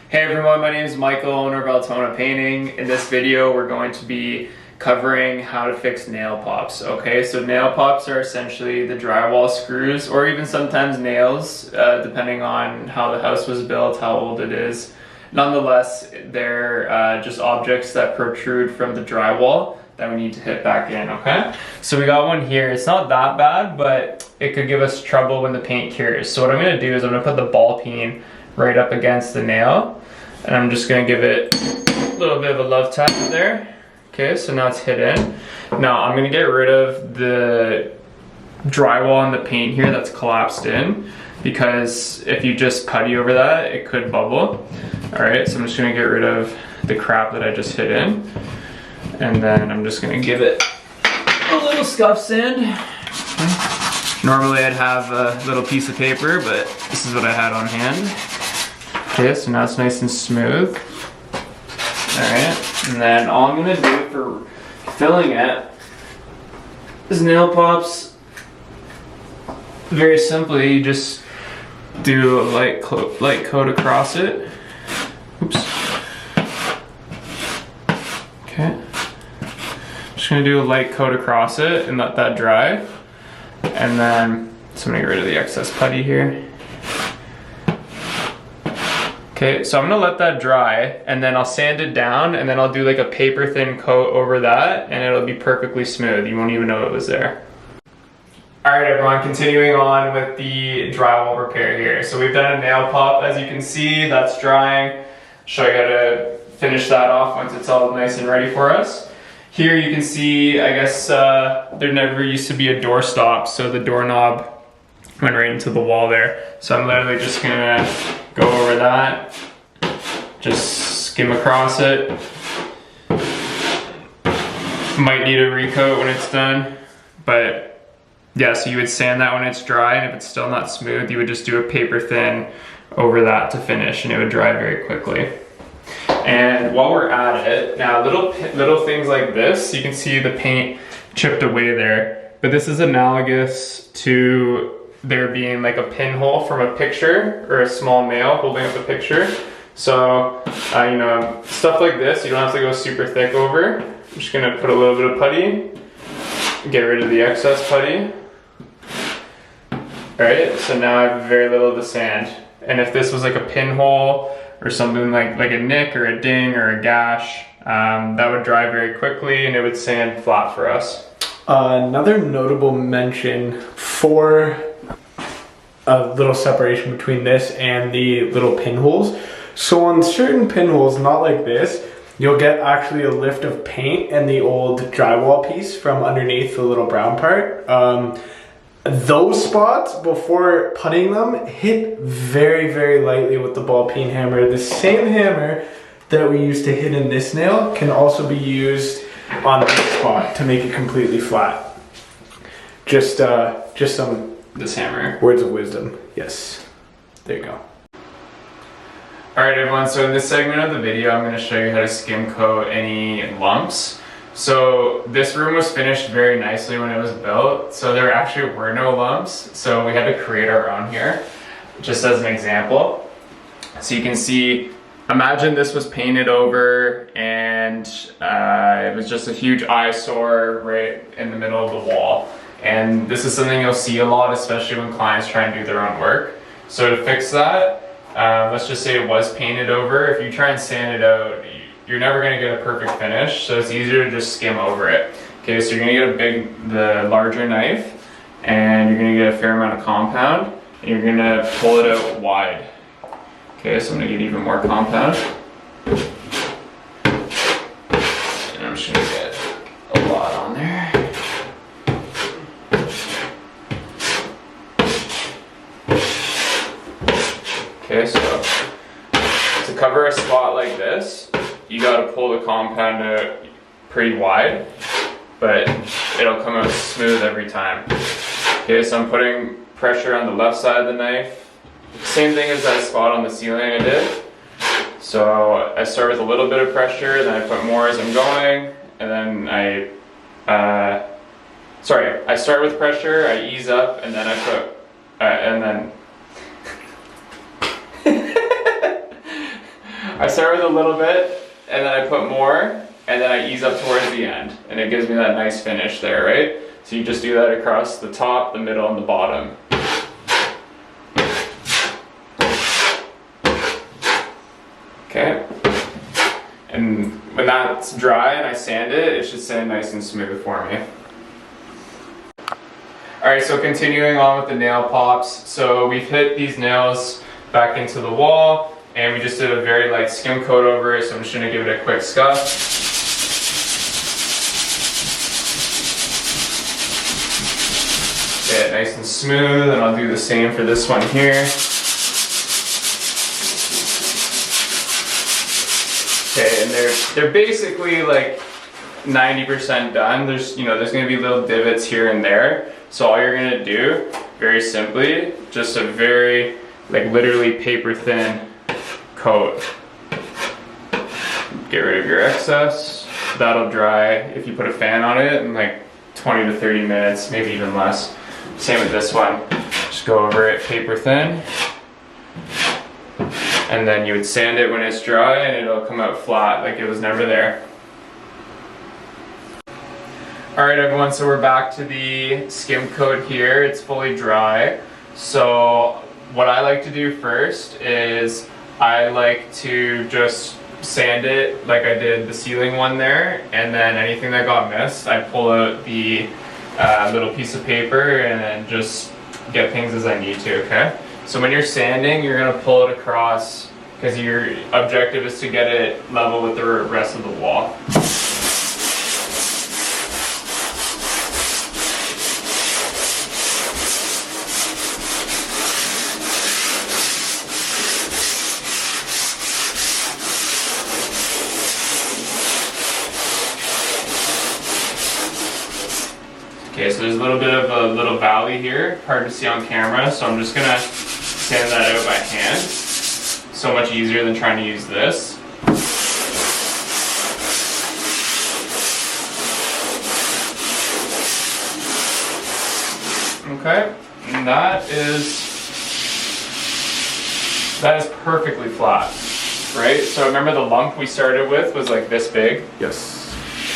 Hey everyone, my name is Michael, owner of Altona Painting. In this video, we're going to be covering how to fix nail pops. Okay, so nail pops are essentially the drywall screws, or even sometimes nails, depending on how the house was built, how old it is. Nonetheless, they're just objects that protrude from the drywall that we need to hit back in, okay? So we got one here. It's not that bad, but it could give us trouble when the paint cures. So what I'm gonna do is I'm gonna put the ball peen right up against the nail, and I'm just gonna give it a little bit of a love tap there. Okay, so now it's hit in. Now I'm gonna get rid of the drywall and the paint here that's collapsed in, because if you just putty over that, it could bubble. All right, so I'm just gonna get rid of the crap that I just hit in, and then I'm just gonna give it a little scuff sand. Okay. Normally I'd have a little piece of paper, but this is what I had on hand. Okay, so now it's nice and smooth. All right, and then all I'm gonna do for filling it is nail pops. Very simply, you just do a light coat across it. Oops. Okay. Just gonna do a light coat across it and let that dry. And then, so I'm gonna get rid of the excess putty here. Okay, so I'm gonna let that dry, and then I'll sand it down, and then I'll do like a paper thin coat over that, and it'll be perfectly smooth. You won't even know it was there. All right, everyone, continuing on with the drywall repair here. So we've done a nail pop, as you can see, that's drying. Show you how to finish that off once it's all nice and ready for us. Here you can see, I guess there never used to be a door stop, so the doorknob went right into the wall there. So I'm literally just gonna go over that, just skim across it. Might need a recoat when it's done, but yeah, so you would sand that when it's dry, and if it's still not smooth, you would just do a paper thin over that to finish, and it would dry very quickly. And while we're at it, now little things like this, you can see the paint chipped away there, but this is analogous to there being like a pinhole from a picture, or a small nail holding up a picture. So, you know, stuff like this, you don't have to go super thick over. I'm just gonna put a little bit of putty, get rid of the excess putty. All right, so now I have very little of the sand. And if this was like a pinhole or something like a nick or a ding or a gash, that would dry very quickly and it would sand flat for us. Another notable mention for a little separation between this and the little pinholes. So on certain pinholes, not like this, you'll get actually a lift of paint and the old drywall piece from underneath the little brown part. Those spots, before putting them, hit very, very lightly with the ball peen hammer. The same hammer that we used to hit in this nail can also be used on this spot to make it completely flat. Just some this hammer. Words of wisdom. Yes. There you go. Alright everyone, so in this segment of the video, I'm going to show you how to skim coat any lumps. So this room was finished very nicely when it was built, so there actually were no lumps, so we had to create our own here, just as an example. So you can see, imagine this was painted over and it was just a huge eyesore right in the middle of the wall. And this is something you'll see a lot, especially when clients try and do their own work. So to fix that, let's just say it was painted over. If you try and sand it out, you're never gonna get a perfect finish, so it's easier to just skim over it. Okay, so you're gonna get the larger knife, and you're gonna get a fair amount of compound, and you're gonna pull it out wide. Okay, so I'm gonna get even more compound. And I'm just gonna get a lot on there. Okay, so to cover a spot like this, you gotta pull the compound out pretty wide, but it'll come out smooth every time. Okay, so I'm putting pressure on the left side of the knife. Same thing as that spot on the ceiling I did. So I start with a little bit of pressure, then I put more as I'm going, and then I start with pressure, I ease up, and then I put, and then I start with a little bit, and then I put more, and then I ease up towards the end, and it gives me that nice finish there, right? So you just do that across the top, the middle, and the bottom. Okay. And when that's dry and I sand it, it should sand nice and smooth for me. Alright, so continuing on with the nail pops. So we've hit these nails back into the wall, and we just did a very light skim coat over it, so I'm just going to give it a quick scuff. Get it nice and smooth, and I'll do the same for this one here. Okay, and they're basically like 90% done. There's going to be little divots here and there. So all you're going to do, very simply, just a very, like literally paper thin coat. Get rid of your excess. That'll dry if you put a fan on it in like 20 to 30 minutes, maybe even less. Same with this one. Just go over it paper thin. And then you would sand it when it's dry, and it'll come out flat like it was never there. Alright everyone, so we're back to the skim coat here. It's fully dry. So what I like to do first is I like to just sand it like I did the ceiling one there, and then anything that got missed, I pull out the little piece of paper and then just get things as I need to, okay? So when you're sanding, you're going to pull it across because your objective is to get it level with the rest of the wall. Okay, so there's a little bit of a little valley here, hard to see on camera, so I'm just gonna sand that out by hand. So much easier than trying to use this. Okay, and that is perfectly flat, right? So remember the lump we started with was like this big? Yes.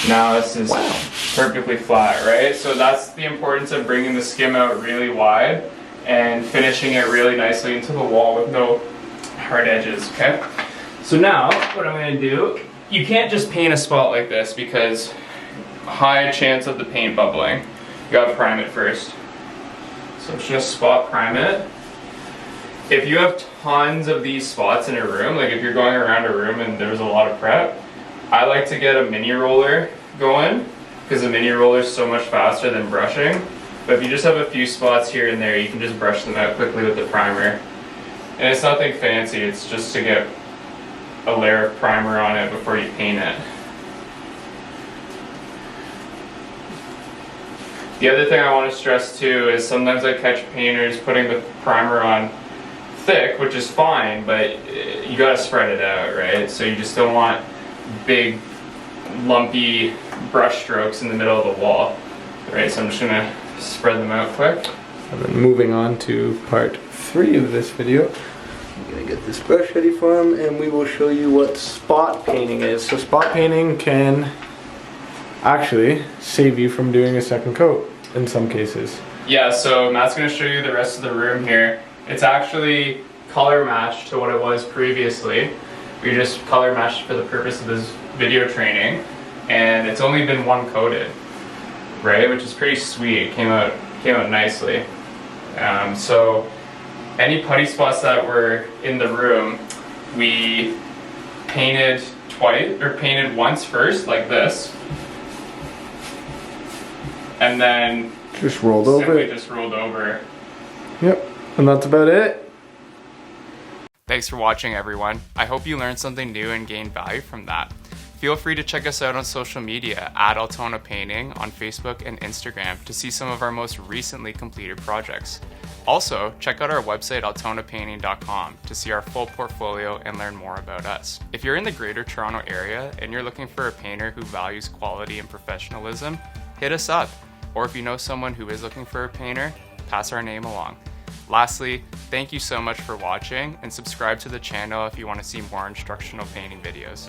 Now this is perfectly flat, right? So that's the importance of bringing the skim out really wide and finishing it really nicely into the wall with no hard edges, okay? So now, what I'm gonna do, you can't just paint a spot like this because high chance of the paint bubbling. You gotta prime it first. So just spot prime it. If you have tons of these spots in a room, like if you're going around a room and there's a lot of prep, I like to get a mini roller going because the mini roller is so much faster than brushing. But if you just have a few spots here and there, you can just brush them out quickly with the primer. And it's nothing fancy, it's just to get a layer of primer on it before you paint it. The other thing I want to stress too is sometimes I catch painters putting the primer on thick, which is fine, but you gotta spread it out, right? So you just don't want big lumpy brush strokes in the middle of the wall, right? So I'm just gonna spread them out quick. And then moving on to part 3 of this video, I'm gonna get this brush ready for him, and we will show you what spot painting is. So spot painting can actually save you from doing a second coat in some cases. Yeah, so Matt's gonna show you the rest of the room here. It's actually color matched to what it was previously. We just color matched for the purpose of this video training, and it's only been one coated, right? Which is pretty sweet. It came out nicely. So any putty spots that were in the room, we painted painted once first, like this, and then just rolled over. Just rolled over. Yep, and that's about it. Thanks for watching, everyone. I hope you learned something new and gained value from that. Feel free to check us out on social media at Altona Painting on Facebook and Instagram to see some of our most recently completed projects. Also, check out our website altonapainting.com to see our full portfolio and learn more about us. If you're in the Greater Toronto area and you're looking for a painter who values quality and professionalism, hit us up. Or if you know someone who is looking for a painter, pass our name along. Lastly, thank you so much for watching, and subscribe to the channel if you want to see more instructional painting videos.